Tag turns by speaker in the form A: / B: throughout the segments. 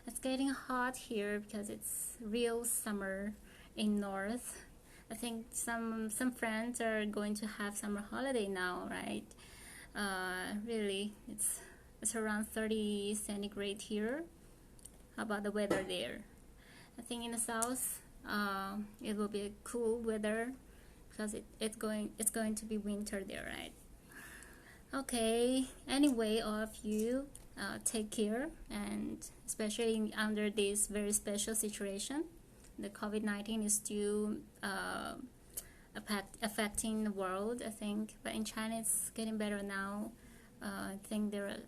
A: It's getting hot here because it's real summer in north. I think some friends are going to have summer holiday now, right? Really, it's around 30 centigrade here. How about the weather there? I think in the south, it will be a cool weather because it's going to be winter there, right? Okay. Anyway, all of you, take care, and especially under this very special situation, the COVID-19 is still affecting the world, I think, but in China it's getting better now. I think there are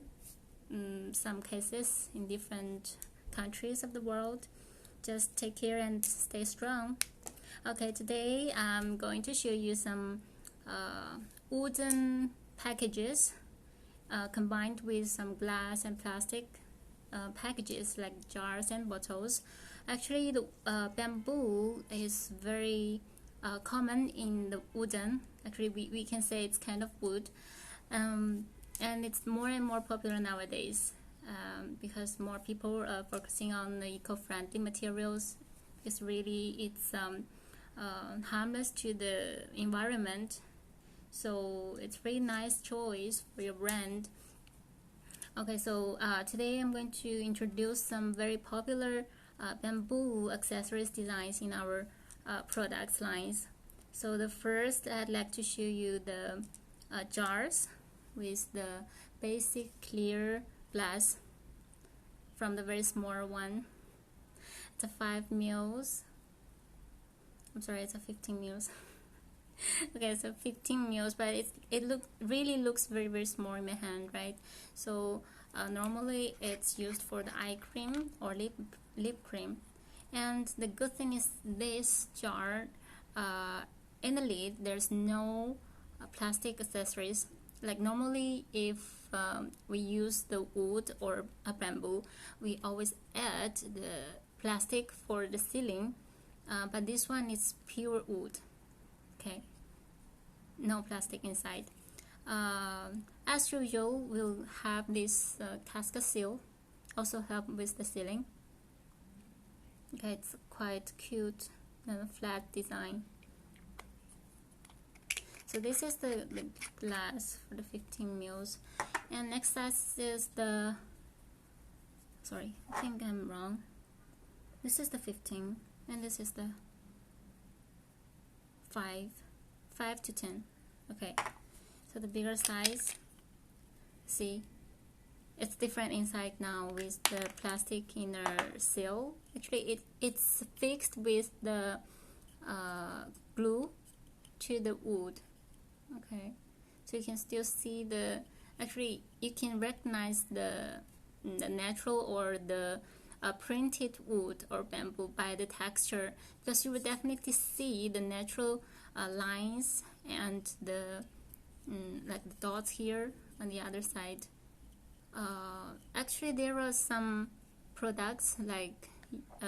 A: some cases in different countries of the world. Just take care and stay strong. Okay, today I'm going to show you some wooden packages combined with some glass and plastic packages like jars and bottles. Actually, the bamboo is very common in the wooden. Actually, we can say it's kind of wood, and it's more and more popular nowadays because more people are focusing on the eco-friendly materials. It's harmless to the environment, so it's very nice choice for your brand. Okay, so today I'm going to introduce some very popular bamboo accessories designs in our products lines. So the first, I'd like to show you the jars with the basic clear glass from the very small one. It's a 5 mils. I'm sorry, it's a 15 mils. Okay, so 15 mils, but it really looks very small in my hand, right? So normally it's used for the eye cream or lip cream. And the good thing is this jar, in the lid there's no plastic accessories. Like normally if we use the wood or a bamboo, we always add the plastic for the sealing, but this one is pure wood. Okay, no plastic inside. As usual, we'll have this casca seal, also help with the sealing. Okay, it's quite cute and flat design. So this is the glass for the 15 mils, and next size is the, sorry, I think I'm wrong. This is the 15, and this is the 5 to 10. Okay, so the bigger size, see, it's different inside now with the plastic inner seal. Actually, it's fixed with the glue to the wood. Okay, so you can still see actually you can recognize the natural or the printed wood or bamboo by the texture, because you will definitely see the natural lines and the like the dots here on the other side. Actually, there are some products like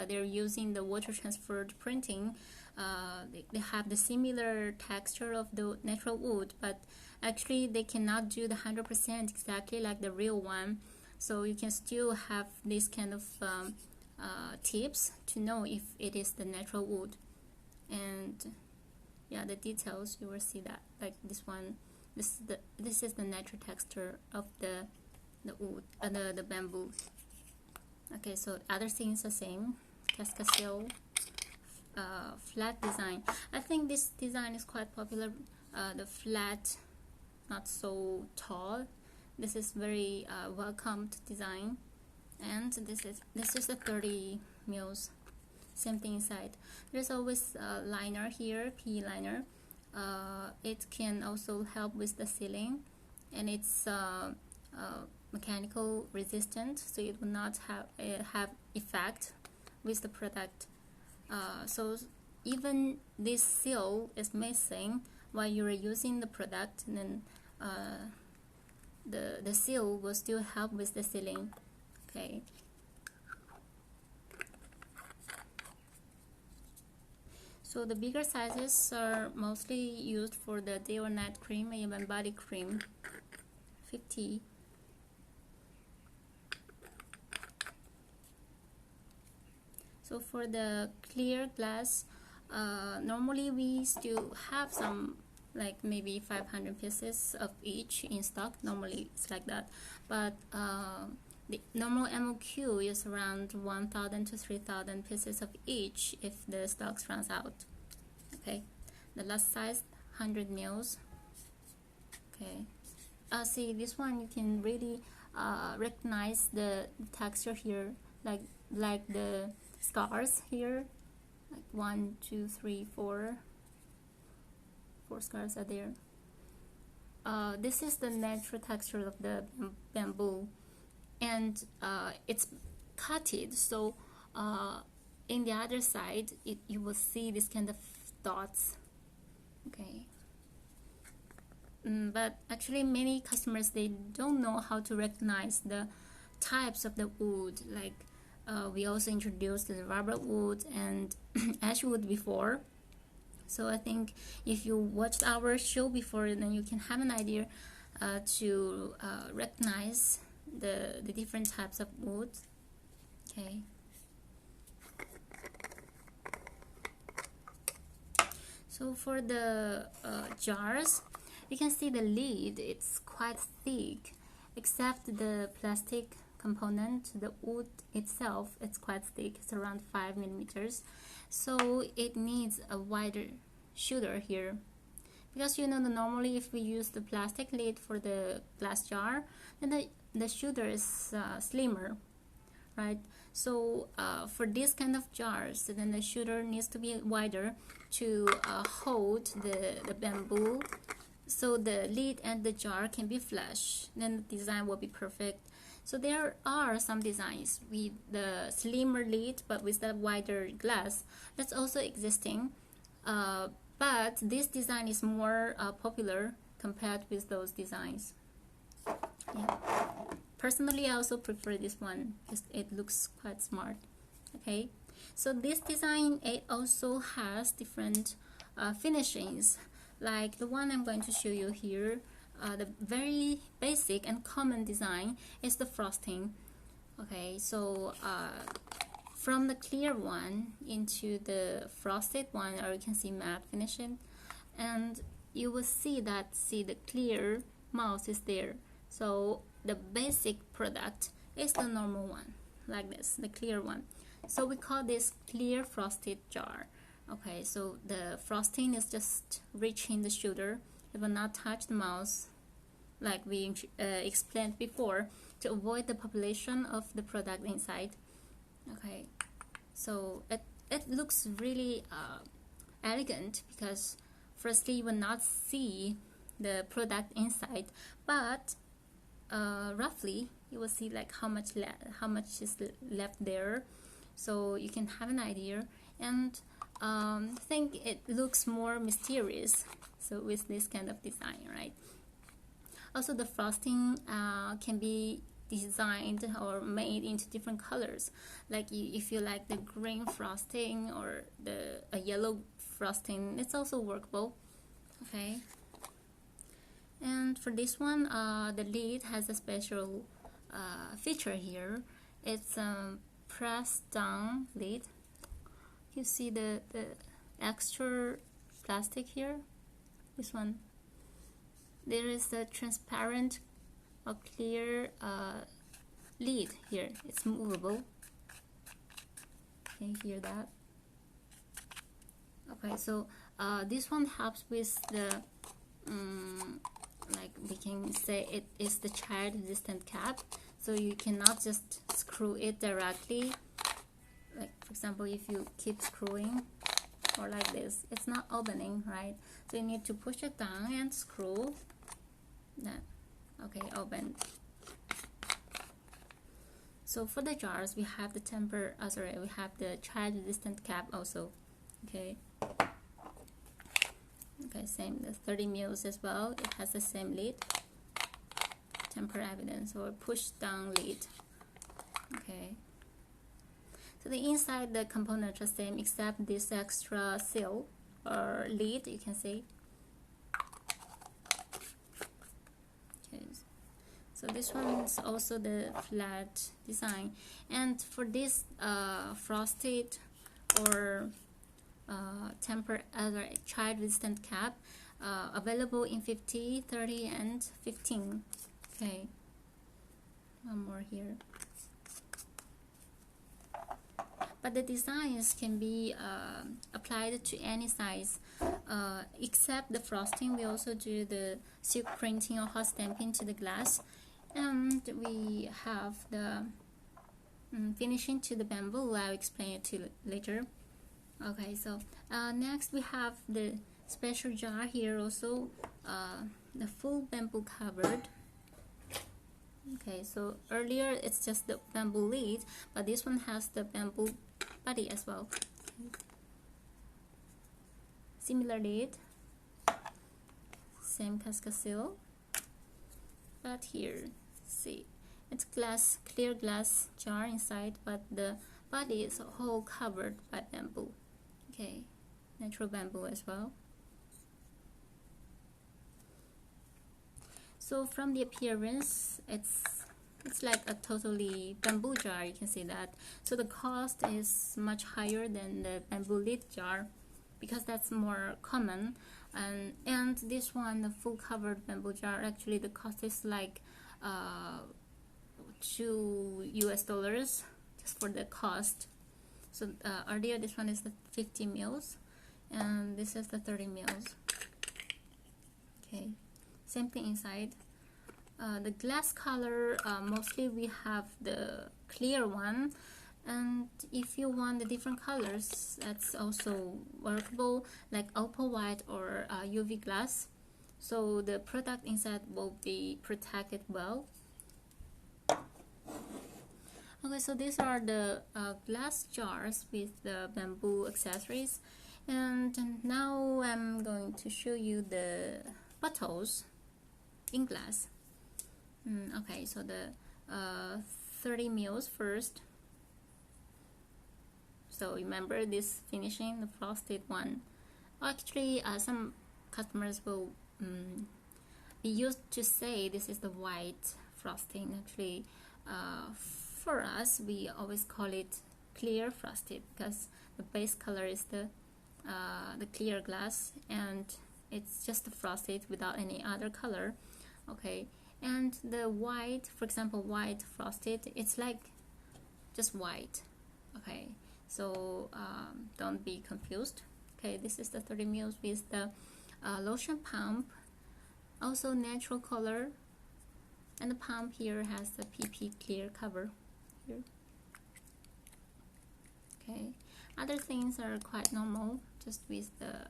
A: they're using the water transferred printing. They have the similar texture of the natural wood, but actually they cannot do the 100% exactly like the real one. So you can still have this kind of tips to know if it is the natural wood. And yeah, the details, you will see that, like this one, this is the natural texture of the wood, the bamboo. Okay, so other things the same, cascasel, flat design. I think this design is quite popular. The flat, not so tall. This is very welcomed design. And this is the 30 mils. Same thing inside. There's always a liner here, PE liner. It can also help with the sealing, and it's mechanical resistant, so it will not have effect with the product. So even this seal is missing while you are using the product, then the seal will still help with the sealing. Okay. So the bigger sizes are mostly used for the day or night cream, even body cream. 50. So for the clear glass, normally we still have some, like maybe 500 pieces of each in stock. Normally it's like that, but the normal MOQ is around 1,000 to 3,000 pieces of each if the stocks runs out. Okay, the last size 100 mils. Okay, see this one, you can really recognize the texture here, like the scars here, like 1, 2, 3, 4 scars are there. This is the natural texture of the bamboo, and it's cutted, so in the other side you will see this kind of dots. Okay, but actually many customers, they don't know how to recognize the types of the wood. Like we also introduced the rubber wood and ash wood before, so I think if you watched our show before, then you can have an idea to recognize the different types of wood. Okay, so for the jars, you can see the lid, it's quite thick, except the plastic component. The wood itself, it's quite thick, it's around 5 millimeters, so it needs a wider shooter here, because you know that normally if we use the plastic lid for the glass jar, then the shooter is slimmer, right? So for this kind of jars, then the shooter needs to be wider to hold the bamboo, so the lid and the jar can be flush, then the design will be perfect. So there are some designs with the slimmer lid but with the wider glass, that's also existing, but this design is more popular compared with those designs. Yeah. Personally, I also prefer this one because it looks quite smart. Okay, so this design, it also has different finishings, like the one I'm going to show you here. The very basic and common design is the frosting. Okay, so from the clear one into the frosted one, or you can see matte finishing, and you will see that the clear mouth is there. So the basic product is the normal one, like this, the clear one. So we call this clear frosted jar. Okay, so the frosting is just reaching the shooter. It will not touch the mouth, like we explained before, to avoid the population of the product inside. Okay, so it looks really elegant, because firstly you will not see the product inside, but roughly you will see like how much is left there, so you can have an idea, and think it looks more mysterious, so with this kind of design, right? Also the frosting can be designed or made into different colors, like if you like the green frosting or a yellow frosting, it's also workable. Okay, and for this one, the lid has a special feature here. It's a pressed down lid. You see the extra plastic here. This one, there is a transparent or clear lid here. It's movable. Can you hear that? Okay, so this one helps with the like we can say it is the child resistant cap, so you cannot just screw it directly. Like for example, if you keep screwing or like this, it's not opening, right? So you need to push it down and screw that. Okay, open. So for the jars, we have the we have the child resistant cap also. Okay, same, the 30 mils as well, it has the same lid, temper evidence or push down lid. Okay, so the inside, the components are same except this extra seal or lid, you can see. Okay, so So this one is also the flat design, and for this frosted or tempered child resistant cap, available in 50, 30 and 15. Okay, one more here. But the designs can be applied to any size, except the frosting. We also do the silk printing or hot stamping to the glass, and we have the finishing to the bamboo. I'll explain it to you later. Okay, so next we have the special jar here also, the full bamboo covered. Okay, so earlier it's just the bamboo lid, but this one has the bamboo body as well. Similar lid, same Casca seal, but here, see, it's glass, clear glass jar inside, but the body is whole covered by bamboo. Okay, natural bamboo as well. So from the appearance, it's like a totally bamboo jar, you can see that. So the cost is much higher than the bamboo lid jar because that's more common. And this one, the full covered bamboo jar, actually the cost is like $2 just for the cost. So earlier this one is the 50 mils and this is the 30 mils. Okay, same thing inside. The glass color, mostly we have the clear one, and if you want the different colors, that's also workable, like opal white or UV glass. So the product inside will be protected well. Okay, so these are the glass jars with the bamboo accessories, and now I'm going to show you the bottles in glass. Okay, so the 30 mils first. So remember this finishing, the frosted one. Actually, some customers will be used to say this is the white frosting. Actually, for us, we always call it clear frosted because the base color is the clear glass, and it's just frosted without any other color. Okay, and the white, for example, white frosted, it's like just white. Okay, so don't be confused. Okay, this is the 30 mils with the lotion pump, also natural color, and the pump here has the PP clear cover here. Okay, other things are quite normal, just with the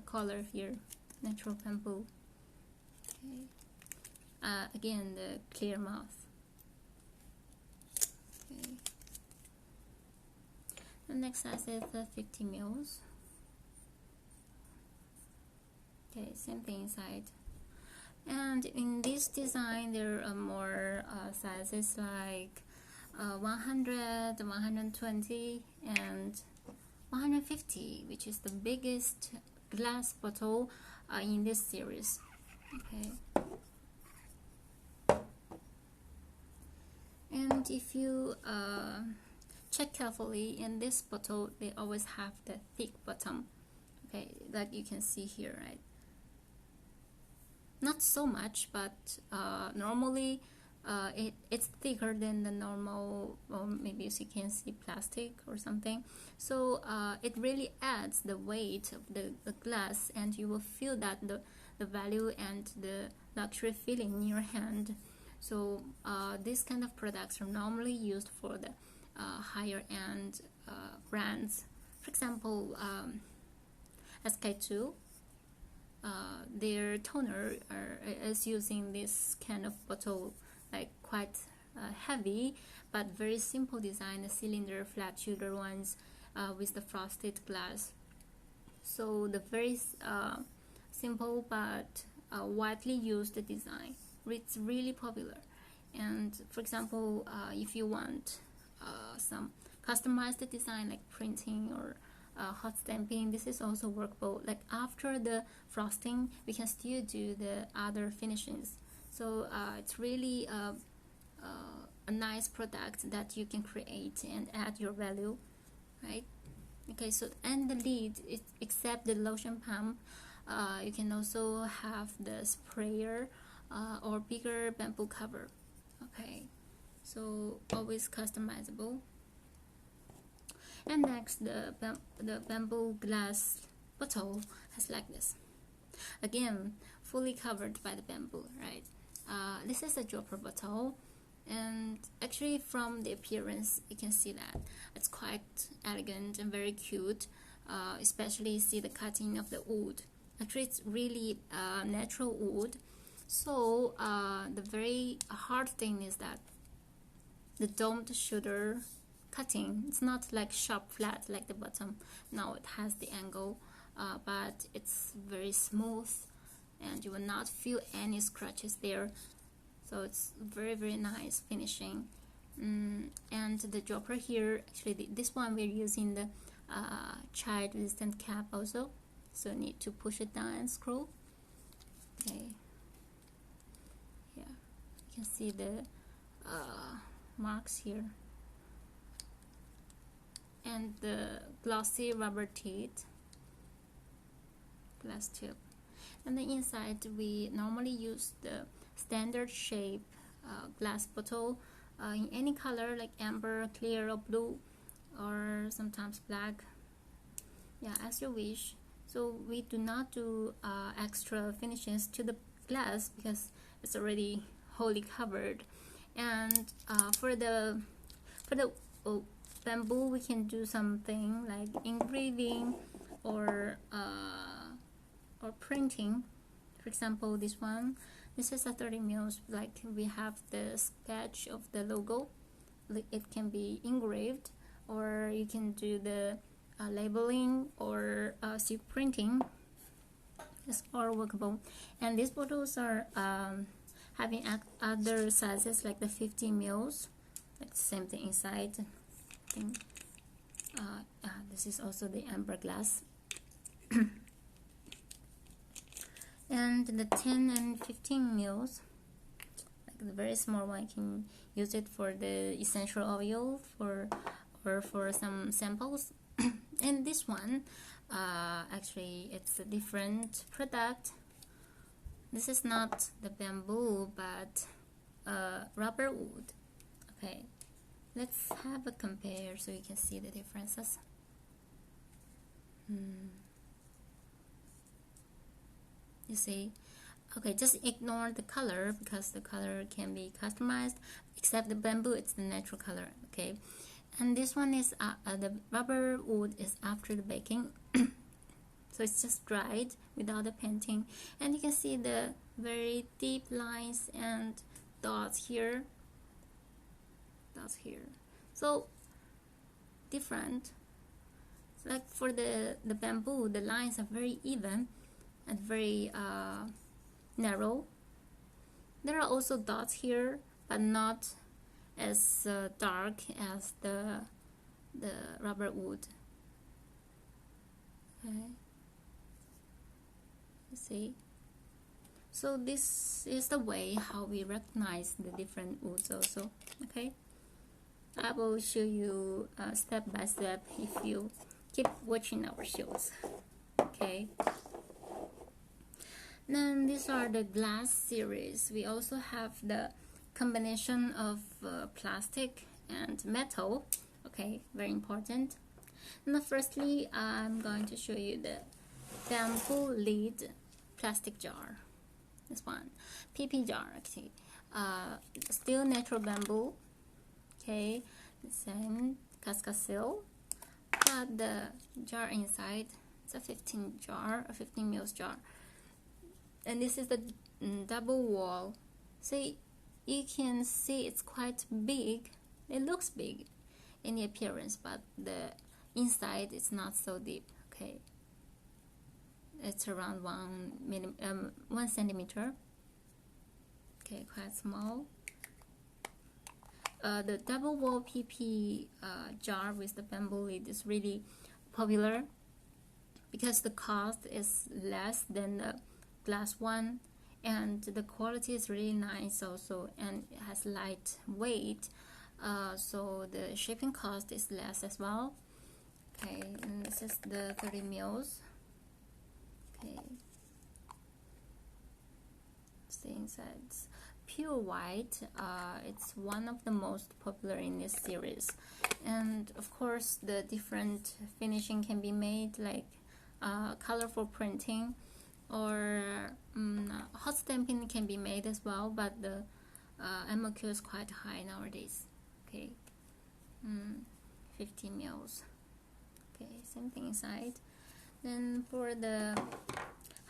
A: color here, natural bamboo. Okay, again the clear mouth. Okay, the next size is the 50 mils. Okay, same thing inside. And in this design there are more sizes like 100, 120 and 150, which is the biggest glass bottle in this series. Okay, and if you check carefully, in this bottle they always have the thick bottom. Okay, that you can see here, right? Not so much, but normally it's thicker than the normal, or maybe you can see plastic or something. So it really adds the weight of the glass, and you will feel that the value and the luxury feeling in your hand. So these kind of products are normally used for the higher end brands. For example, SK2, their toner is using this kind of bottle, like quite heavy but very simple design, the cylinder flat shoulder ones with the frosted glass. So the very simple but widely used design, it's really popular. And for example, if you want some customized design like printing or hot stamping, this is also workable. Like after the frosting, we can still do the other finishings. So it's really a nice product that you can create and add your value, right? Okay, so and the lid, except the lotion pump, you can also have the sprayer or bigger bamboo cover. Okay, so always customizable. And next, the bamboo glass bottle has like this. Again, fully covered by the bamboo, right? This is a dropper bottle, and actually from the appearance you can see that it's quite elegant and very cute, especially see the cutting of the wood. Actually it's really natural wood. So the very hard thing is that the domed shoulder cutting, it's not like sharp flat like the bottom. Now it has the angle, but it's very smooth and you will not feel any scratches there. So it's very nice finishing. And the dropper here, actually this one we're using the child resistant cap also, so need to push it down and screw. Okay, yeah, you can see the marks here, and the glossy rubber teeth, glass tube. And the inside we normally use the standard shape glass bottle in any color like amber, clear or blue, or sometimes black, yeah, as you wish. So we do not do extra finishes to the glass because it's already wholly covered. And for the bamboo we can do something like engraving or printing. For example, this one, this is a 30 mils, like we have the sketch of the logo. It can be engraved, or you can do the labeling or silk printing. It's all workable. And these bottles are having other sizes like the 50 mils, like the same thing inside. This is also the amber glass. And the 10 and 15 mils, like the very small one, you can use it for the essential oil or for some samples. And this one, actually it's a different product. This is not the bamboo but rubber wood. Okay, let's have a compare so you can see the differences. You see, okay, just ignore the color because the color can be customized, except the bamboo, it's the natural color. Okay, and this one is the rubber wood is after the baking. So it's just dried without the painting, and you can see the very deep lines and dots here, so different. Like for the bamboo, the lines are very even and very narrow. There are also dots here, but not as dark as the rubber wood. Okay, you see. So this is the way how we recognize the different woods also. Okay, I will show you step by step if you keep watching our shows. Okay. Then these are the glass series. We also have the combination of plastic and metal. Okay, very important. Now firstly, I'm going to show you the bamboo lid plastic jar. This one, PP jar actually. Still natural bamboo. Okay, the same cascasel, but the jar inside, it's a 15 mils jar. And this is the double wall. So you can see it's quite big. It looks big in the appearance, but the inside is not so deep. Okay, it's around 1 centimeter. Okay, quite small. The double wall PP jar with the bamboo lid is really popular because the cost is less than the glass one, and the quality is really nice also, and it has light weight, so the shipping cost is less as well. Okay, and this is the 30 mils. Okay, the insides pure white. It's one of the most popular in this series, and of course the different finishing can be made, like colorful printing, or hot stamping can be made as well, but the MOQ is quite high nowadays. Okay, 50 mils. Okay, same thing inside. Then for the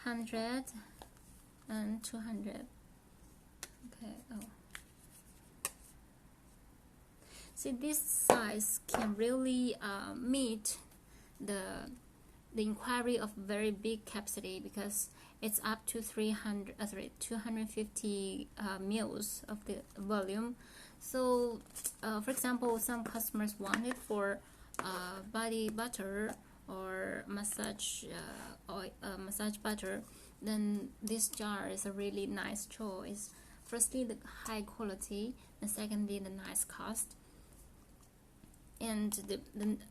A: 100 and 200. Okay, oh. See, this size can really meet the inquiry of very big capacity, because it's up to 250 mils of the volume. So, for example, some customers want it for body butter or massage massage butter. Then this jar is a really nice choice. Firstly, the high quality, and secondly, the nice cost, and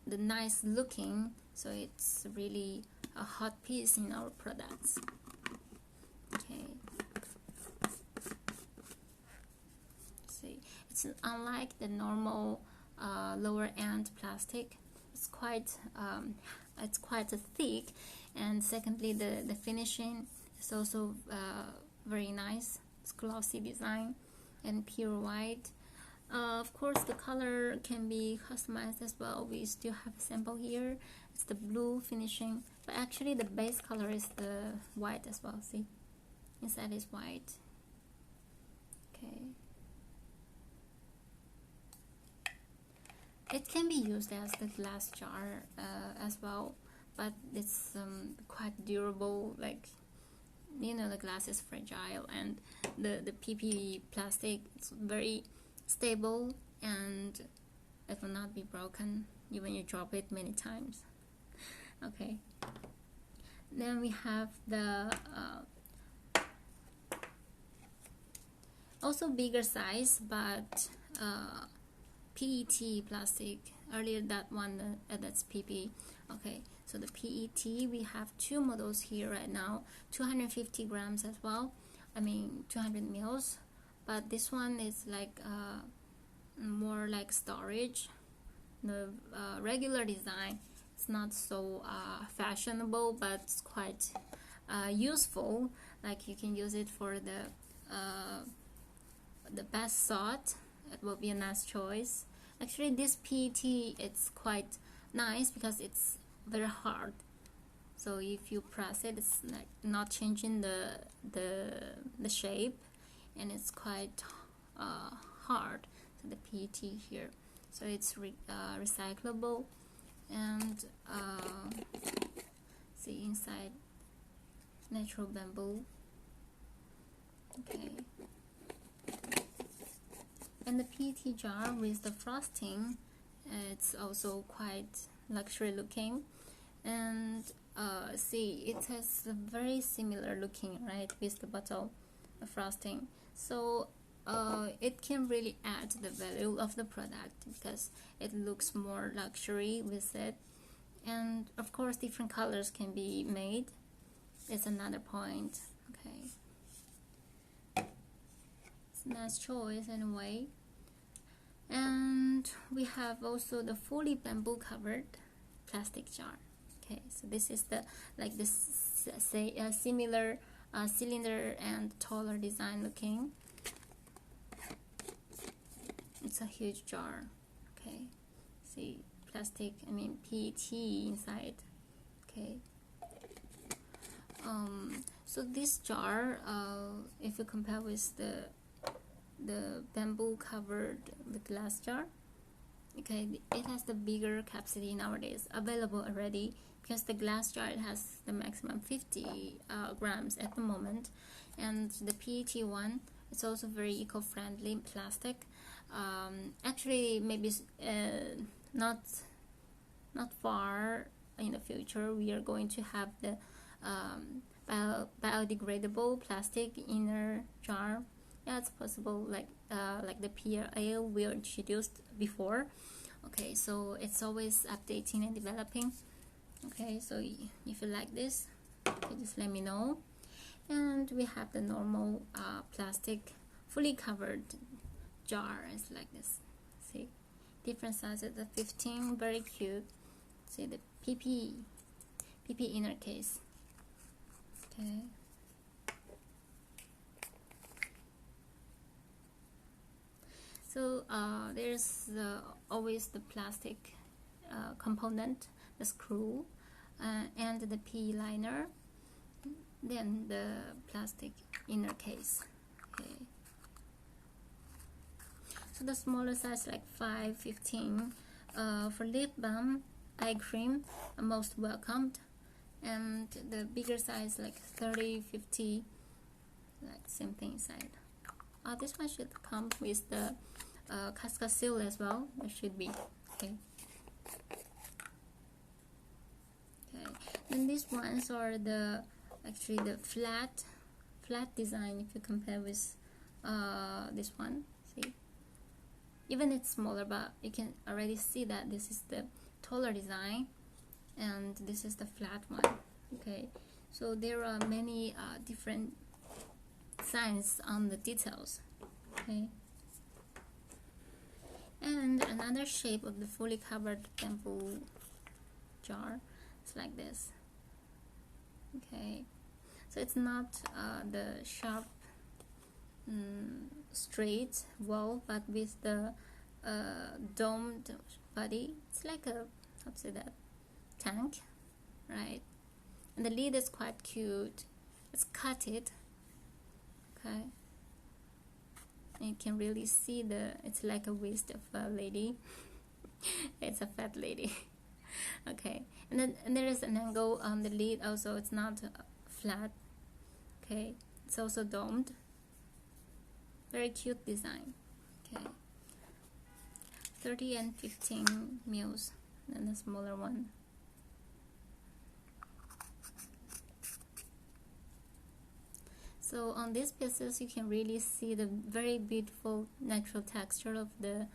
A: the nice looking. So it's really a hot piece in our products. Okay, see, it's unlike the normal lower end plastic. It's quite thick, and secondly, the finishing is also very nice. It's glossy design and pure white. Of course, the color can be customized as well. We still have a sample here. It's the blue finishing, but actually the base color is the white as well. See, inside is white. Okay, it can be used as the glass jar as well, but it's quite durable. Like, you know, the glass is fragile, and the PP plastic, it's very stable, and it will not be broken even you drop it many times. Okay, then we have the also bigger size, but PET plastic. Earlier that one, that's PP. Okay, so the PET, we have two models here right now, 250 grams as well, 200 mils, but this one is like more like storage. The regular design, it's not so fashionable, but it's quite useful. Like, you can use it for the bath salt. It will be a nice choice. Actually, this PET, it's quite nice because it's very hard. So if you press it, it's like not changing the shape, and it's quite hard. So the PET here, so it's recyclable, and see inside, natural bamboo. Okay, and the PET jar with the frosting, it's also quite luxury looking, and see, it has a very similar looking, right, with the bottle frosting. So it can really add the value of the product because it looks more luxury with it. And of course, different colors can be made. It's another point. Okay, it's a nice choice anyway. And we have also the fully bamboo covered plastic jar. Okay, so this is the similar cylinder and taller design looking. It's a huge jar. Okay, see, plastic, PET inside. Okay, so this jar, if you compare with the bamboo covered the glass jar, okay, it has the bigger capacity nowadays available already, because the glass jar, it has the maximum 50 grams at the moment, and the PET one, it's also very eco-friendly plastic. Actually, maybe not far in the future, we are going to have the biodegradable plastic inner jar. Yeah, it's possible, like the PLA we introduced before. Okay, so it's always updating and developing. Okay, so if you like this, okay, just let me know. And we have the normal plastic fully covered jar. It's like this. See, different sizes. The 15, very cute. See the PP inner case. Okay. So there's always the plastic component, the screw, and the PE liner, then the plastic inner case. Okay. So the smaller size, like 5, 15, for lip balm, eye cream, are most welcomed, and the bigger size, like 30, 50, like same thing inside. This one should come with the casca seal as well. There should be. Okay. Okay. Then these ones are actually the flat design. If you compare with this one, see, even it's smaller, but you can already see that this is the taller design, and this is the flat one. Okay. So there are many different signs on the details. Okay. And another shape of the fully covered bamboo jar is like this. Okay, so it's not the sharp straight wall, but with the domed body. It's like a, how to say that, tank, right? And the lid is quite cute. It's cutted. Okay, and you can really see it's like a waist of a lady. It's a fat lady. Okay, and there is an angle on the lid also. It's not flat. Okay, it's also domed. Very cute design. Okay, 30 and 15 mils, and the smaller one. So on these pieces, you can really see the very beautiful natural texture of the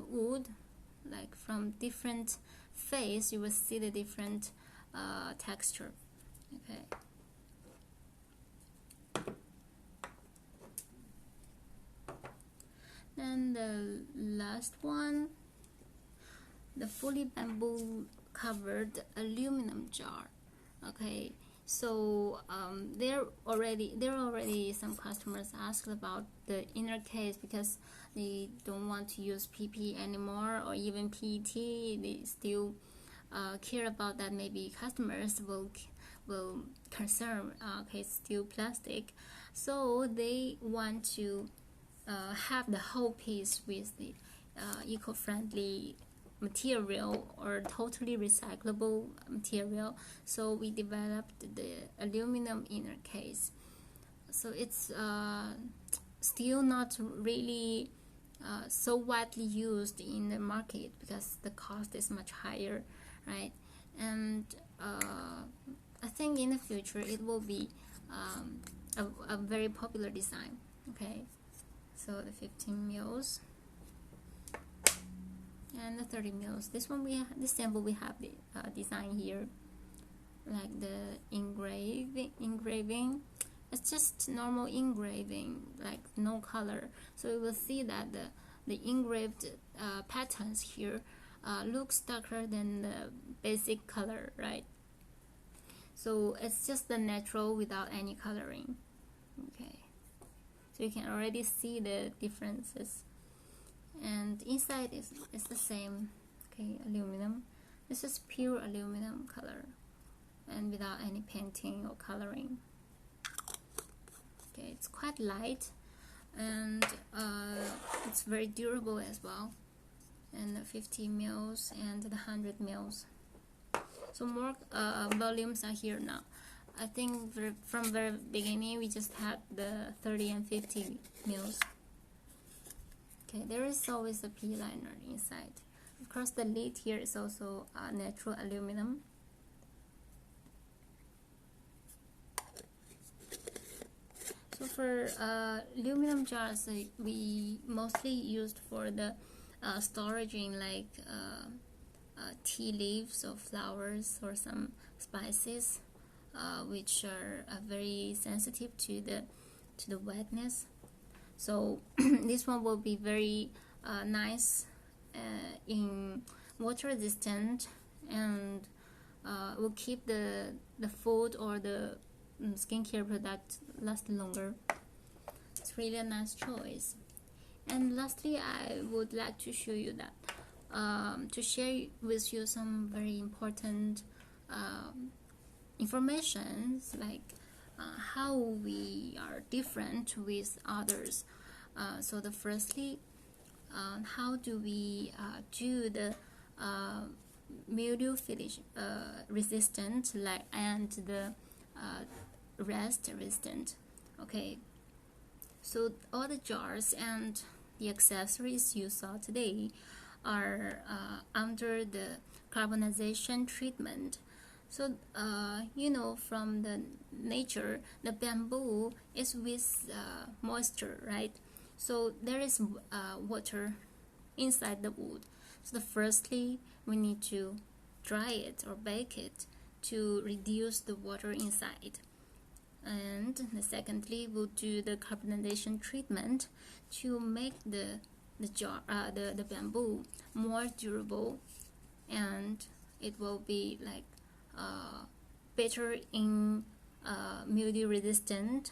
A: wood. Like from different face, you will see the different texture. Okay. Then the last one, the fully bamboo covered aluminum jar. Okay. So there are already some customers asked about the inner case because they don't want to use PP anymore, or even PET. They still care about that. Maybe customers will concern, okay, it's still plastic, so they want to have the whole piece with the eco-friendly material or totally recyclable material. So we developed the aluminum inner case. So it's still not really so widely used in the market because the cost is much higher, right? And I think in the future it will be a very popular design. Okay, so the 15 mils and the 30 mils. This one this sample we have the design here, like the engraving. It's just normal engraving, like no color. So you will see that the engraved patterns here looks darker than the basic color, right? So it's just the natural without any coloring. Okay, so you can already see the differences. And inside is the same. Okay, aluminum. This is pure aluminum color and without any painting or coloring. Okay, it's quite light, and it's very durable as well. And the 50 mils and the 100 mils. So more volumes are here now. I think from very beginning we just had the 30 and 50 mils. Okay, there is always a P liner inside. Of course, the lid here is also natural aluminum. So for aluminum jars, we mostly used for the storaging, like tea leaves or flowers or some spices, which are very sensitive to the wetness. So this one will be very nice in water resistant, and will keep the food or the skincare product last longer. It's really a nice choice. And lastly, I would like to show you that to share with you some very important informations, like how we are different with others. So the firstly, how do we do the mildew finish resistant, like, and the rest resistant. Okay, so all the jars and the accessories you saw today are under the carbonization treatment. So you know, from the nature, the bamboo is with moisture, right? So there is water inside the wood. So firstly, we need to dry it or bake it to reduce the water inside. And secondly, we'll do the carbonization treatment to make the bamboo more durable, and it will be like better in mildew resistant.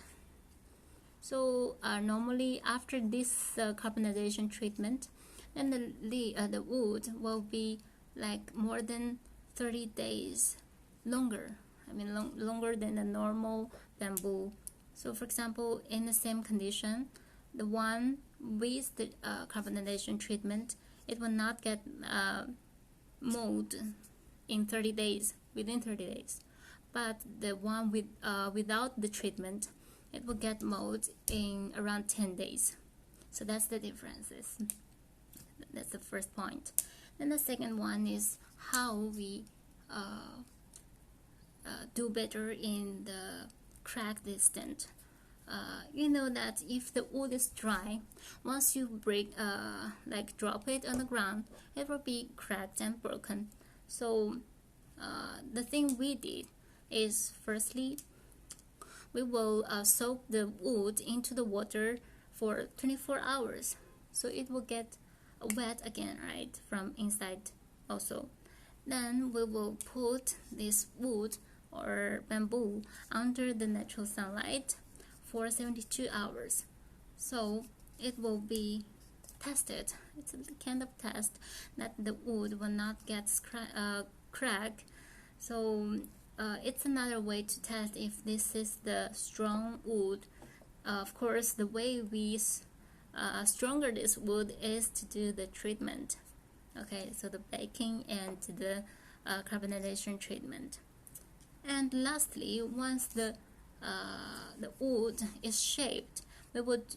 A: So normally after this carbonization treatment, then the wood will be like more than 30 days longer. I mean longer than the normal bamboo. So for example, in the same condition, the one with the carbonization treatment, it will not get mold in 30 days, within 30 days. But the one without the treatment, it will get mold in around 10 days. So that's the differences. That's the first point. Then the second one is how we do better in the crack resistant. You know that if the wood is dry, once you like drop it on the ground, it will be cracked and broken. So the thing we did is, firstly, we will soak the wood into the water for 24 hours. So it will get wet again, right, from inside also. Then we will put this wood or bamboo under the natural sunlight for 72 hours. So it will be tested. It's a kind of test that the wood will not get crack. So it's another way to test if this is the strong wood. Of course, the way we stronger this wood is to do the treatment. Okay, so the baking and the carbonization treatment. And lastly, once the wood is shaped, we would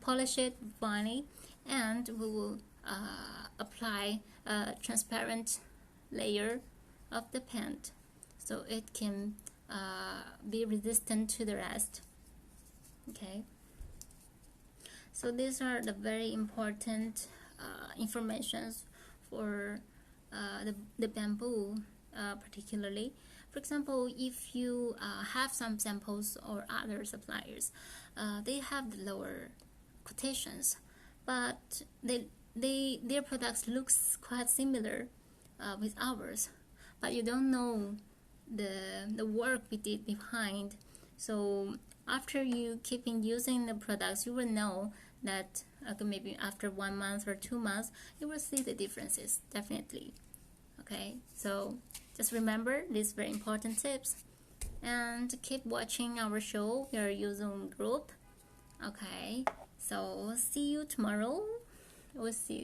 A: polish it finely, and we will apply a transparent layer of the paint so it can be resistant to the rest. Okay, so these are the very important informations for the bamboo particularly. For example, if you have some samples or other suppliers, they have the lower quotations, but their products looks quite similar with ours, but you don't know the work we did behind. So after you keep using the products, you will know that maybe after 1 month or 2 months, you will see the differences, definitely. Okay, so just remember these very important tips, and keep watching our show. We are using group. Okay, so see you tomorrow. We'll see